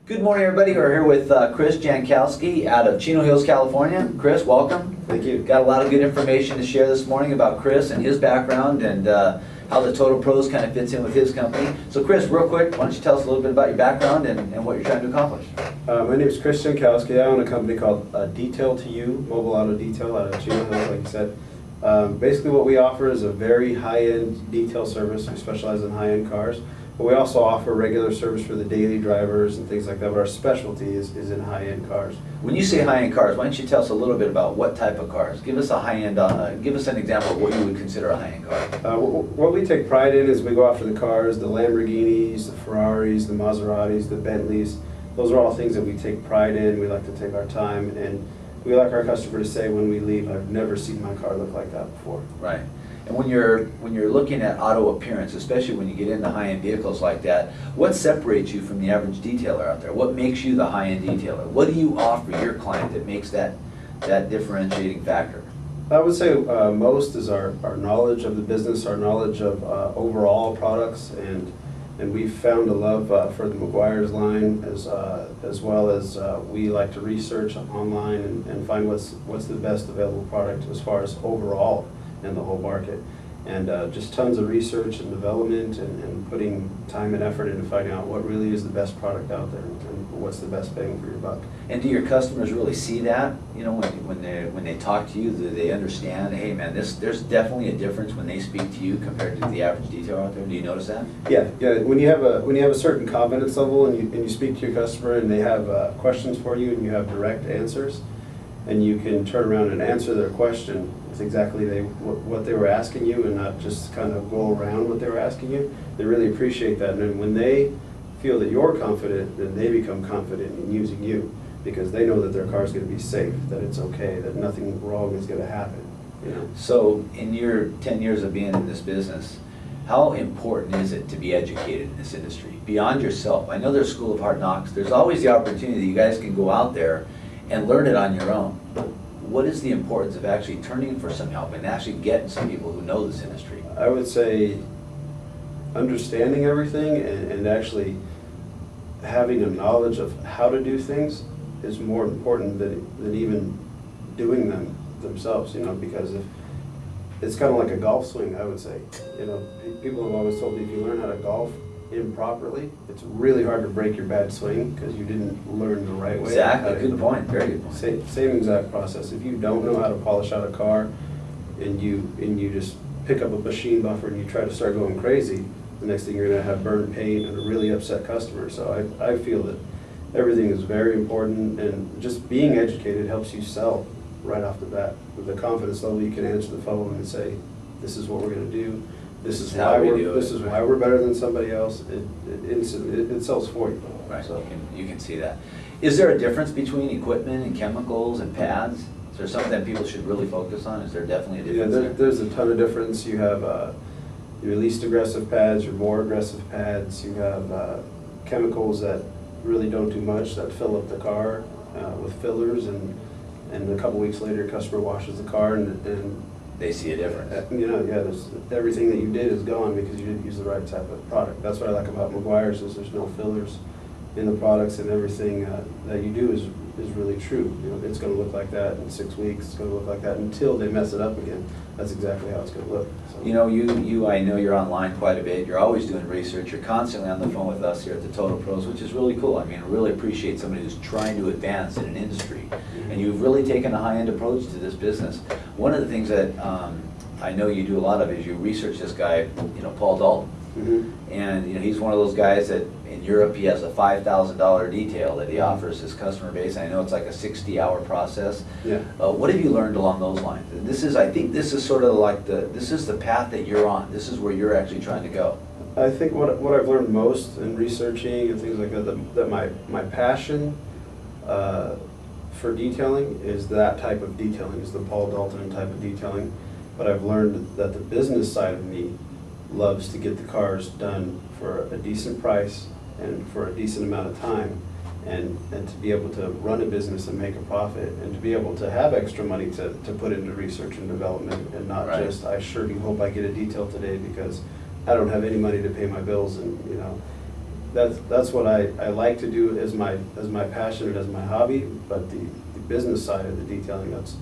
Good morning, everybody. We're here with Chris Jankowski out of Chino Hills, California. Chris, welcome. Thank you. Got a lot of good information to share this morning about Chris and his background and how the Total Pros kind of fits in with his company. So Chris, real quick, why don't you tell us a little bit about your background and what you're trying to accomplish? My name is Chris Jankowski. I own a company called Detail to You, Mobile Auto Detail out of Chino Hills, like you said. Basically what we offer is a very high-end detail service. We specialize in high-end cars. But we also offer regular service for the daily drivers and things like that, but our specialty is in high-end cars. When you say high-end cars, why don't you tell us a little bit about what type of cars? Give us a high-end, give us an example of what you would consider a high-end car. What we take pride in is we go after the cars, the Lamborghinis, the Ferraris, the Maseratis, the Bentleys. Those are all things that we take pride in. We like to take our time, and we like our customer to say when we leave, I've never seen my car look like that before. Right. And when you're looking at auto appearance, especially when you get into high-end vehicles like that, what separates you from the average detailer out there? What makes you the high-end detailer? What do you offer your client that makes that differentiating factor? I would say most is our knowledge of the business, our knowledge of overall products, and we've found a love for the Meguiar's line as well as we like to research online and find what's the best available product as far as overall in the whole market, and just tons of research and development and putting time and effort into finding out what really is the best product out there and what's the best bang for your buck. And do your customers really see that? You know, when they talk to you, do they understand, hey man, there's definitely a difference when they speak to you compared to the average detailer out there? Do you notice that? Yeah. When you have a certain confidence level and you speak to your customer and they have questions for you and you have direct answers, and you can turn around and answer their question with exactly what they were asking you and not just kind of go around what they were asking you, they really appreciate that. And then when they feel that you're confident, then they become confident in using you because they know that their car is going to be safe, that it's okay, that nothing wrong is going to happen. You know? So in your 10 years of being in this business, how important is it to be educated in this industry? Beyond yourself, I know there's School of Hard Knocks, there's always the opportunity that you guys can go out there and learn it on your own. What is the importance of actually turning for some help and actually getting some people who know this industry? I would say understanding everything and actually having a knowledge of how to do things is more important than even doing them themselves, you know, because if it's kind of like a golf swing, I would say. You know, people have always told me if you learn how to golf improperly, it's really hard to break your bad swing because you didn't learn the right way. Exactly, good point, very good point. Same exact process. If you don't know how to polish out a car and you just pick up a machine buffer and you try to start going crazy, the next thing you're going to have burned paint and a really upset customer. So I feel that everything is very important, and just being educated helps you sell right off the bat. With the confidence level, you can answer the phone and say, this is what we're going to do. This is why we're better than somebody else. It sells for you. Right. So You can see that. Is there a difference between equipment and chemicals and pads? Is there something that people should really focus on? Is there definitely a difference there? There's a ton of difference. You have your least aggressive pads, your more aggressive pads. You have chemicals that really don't do much, that fill up the car with fillers, and a couple weeks later, your customer washes the car and They see a difference. Everything that you did is gone because you didn't use the right type of product. That's what I like about Meguiar's is there's no fillers in the products, and everything that you do is really true. You know, it's going to look like that in 6 weeks. It's going to look like that until they mess it up again. That's exactly how it's going to look. So. You know, I know you're online quite a bit. You're always doing research. You're constantly on the phone with us here at the Total Pros, which is really cool. I mean, I really appreciate somebody who's trying to advance in an industry. And you've really taken a high-end approach to this business. One of the things that I know you do a lot of is you research this guy, you know, Paul Dalton. Mm-hmm. And you know, he's one of those guys that in Europe he has a $5,000 detail that he offers his customer base. I know it's like a 60-hour process. Yeah. What have you learned along those lines? And I think this is sort of like this is the path that you're on. This is where you're actually trying to go. I think what I've learned most in researching and things like that my passion for detailing is that type of detailing, is the Paul Dalton type of detailing. But I've learned that the business side of me loves to get the cars done for a decent price and for a decent amount of time, and to be able to run a business and make a profit, and to be able to have extra money to put into research and development, and not Right. just, I sure do hope I get a detail today because I don't have any money to pay my bills. And you know, that's what I like to do as my passion and as my hobby, but the business side of the detailing, that's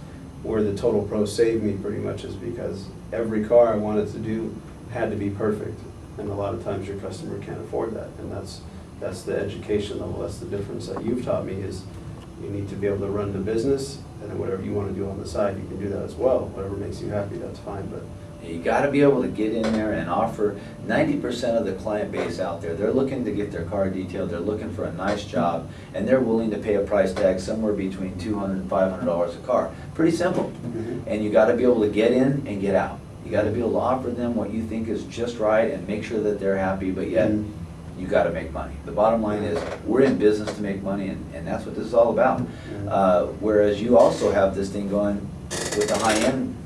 where the Total Pro saved me pretty much, is because every car I wanted to do had to be perfect. And a lot of times your customer can't afford that, and that's the education level, that's the difference that you've taught me, is you need to be able to run the business, and then whatever you want to do on the side, you can do that as well. Whatever makes you happy, that's fine, but You gotta be able to get in there and offer. 90% of the client base out there, they're looking to get their car detailed, they're looking for a nice job, and they're willing to pay a price tag somewhere between $200 and $500 a car. Pretty simple. And you gotta be able to get in and get out. You gotta be able to offer them what you think is just right and make sure that they're happy, but yet you gotta make money. The bottom line is, we're in business to make money, and that's what this is all about. Whereas you also have this thing going with the high-end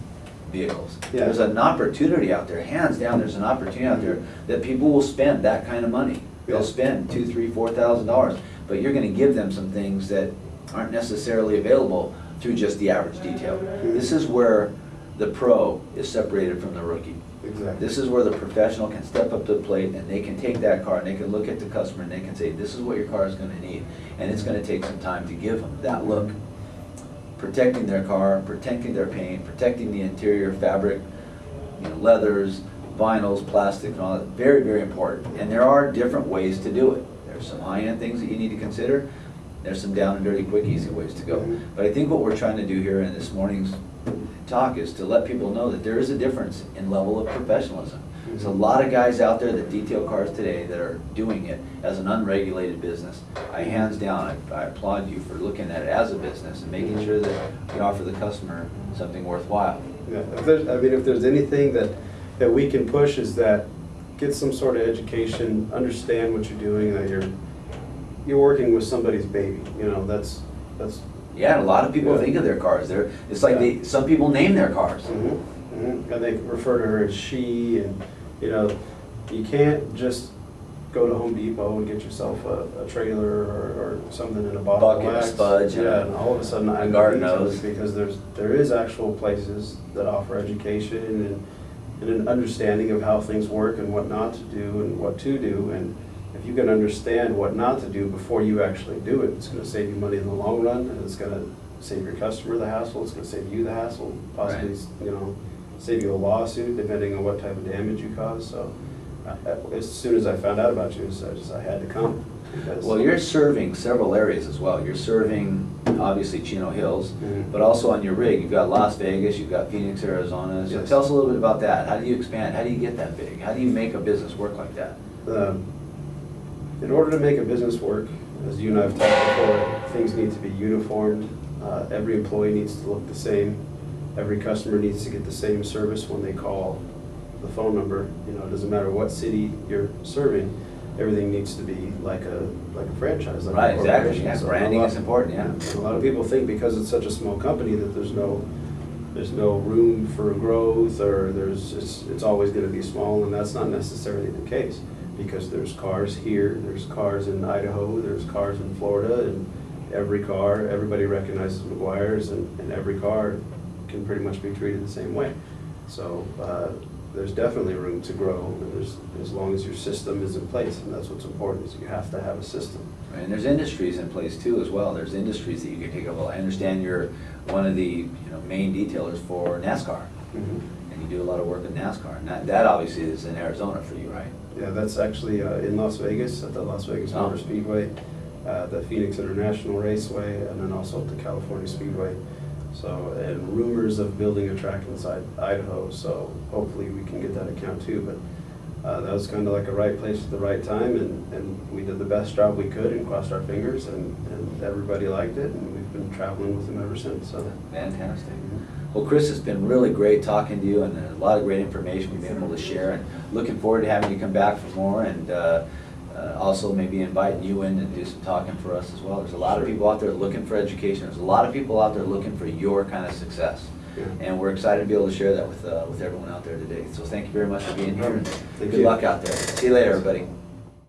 vehicles. Yeah. There's an opportunity out there, hands down, there's an opportunity out there that people will spend that kind of money. They'll Yeah. spend $2,000, $3,000, $4,000, but you're gonna give them some things that aren't necessarily available through just the average detail. This is where the pro is separated from the rookie. Exactly. This is where the professional can step up to the plate and they can take that car and they can look at the customer and they can say, this is what your car is gonna need. And it's gonna take some time to give them that look. Protecting their car, protecting their paint, protecting the interior fabric, leathers, vinyls, plastic, and all that. Very, very important. And there are different ways to do it. There's some high-end things that you need to consider. There's some down and dirty, quick, easy ways to go. But I think what we're trying to do here in this morning's talk is to let people know that there is a difference in level of professionalism. There's a lot of guys out there that detail cars today that are doing it as an unregulated business. Hands down, I applaud you for looking at it as a business and making sure that you offer the customer something worthwhile. Yeah, if there's anything that we can push, is that get some sort of education, understand what you're doing, that you're working with somebody's baby. That's. Yeah, and a lot of people Yeah. think of their cars. It's like some people name their cars. And they refer to her as she, and you can't just go to Home Depot and get yourself a trailer or something in a bottle of Bucket of wax. spuds, Yeah, and all of a sudden a I'm garden into it, hose. because there is actual places that offer education and an understanding of how things work and what not to do and what to do. And if you can understand what not to do before you actually do it, it's going to save you money in the long run, and it's going to save your customer the hassle. It's going to save you the hassle, possibly, save you a lawsuit depending on what type of damage you cause. So as soon as I found out about you, I had to come. Well, you're serving several areas as well. You're serving, obviously, Chino Hills, but also on your rig, you've got Las Vegas, you've got Phoenix, Arizona. So Yes. tell us a little bit about that. How do you expand? How do you get that big? How do you make a business work like that? In order to make a business work, as you and I have talked before, things need to be uniformed. Every employee needs to look the same. Every customer needs to get the same service when they call the phone number. It doesn't matter what city you're serving, everything needs to be like a franchise. Like Right, a exactly. corporation. Yeah, So branding a lot- is important, yeah. A lot of people think because it's such a small company that there's no room for growth, or it's always going to be small, and that's not necessarily the case, because there's cars here, there's cars in Idaho, there's cars in Florida, and everybody recognizes McGuire's, and every car can pretty much be treated the same way. So there's definitely room to grow, and as long as your system is in place, and that's what's important, is you have to have a system. And there's industries in place too as well. There's industries that you can take over. I understand you're one of the main detailers for NASCAR, and you do a lot of work with NASCAR. And that obviously is in Arizona for you, right? Yeah, that's actually in Las Vegas, at the Las Vegas Motor Speedway, the Phoenix International Raceway, and then also at the California Speedway. So, and rumors of building a track inside Idaho, so hopefully we can get that account too. But that was kind of like a right place at the right time, and we did the best job we could and crossed our fingers, and everybody liked it, and we've been traveling with them ever since. So Fantastic. Well, Chris, it's been really great talking to you, and a lot of great information we've been able to share, and looking forward to having you come back for more, and also maybe inviting you in and do some talking for us as well. There's a lot of people out there looking for education. There's a lot of people out there looking for your kind of success. Yeah. And we're excited to be able to share that with everyone out there today. So thank you very much for being here, and Thank good you. luck out there. See you later, everybody.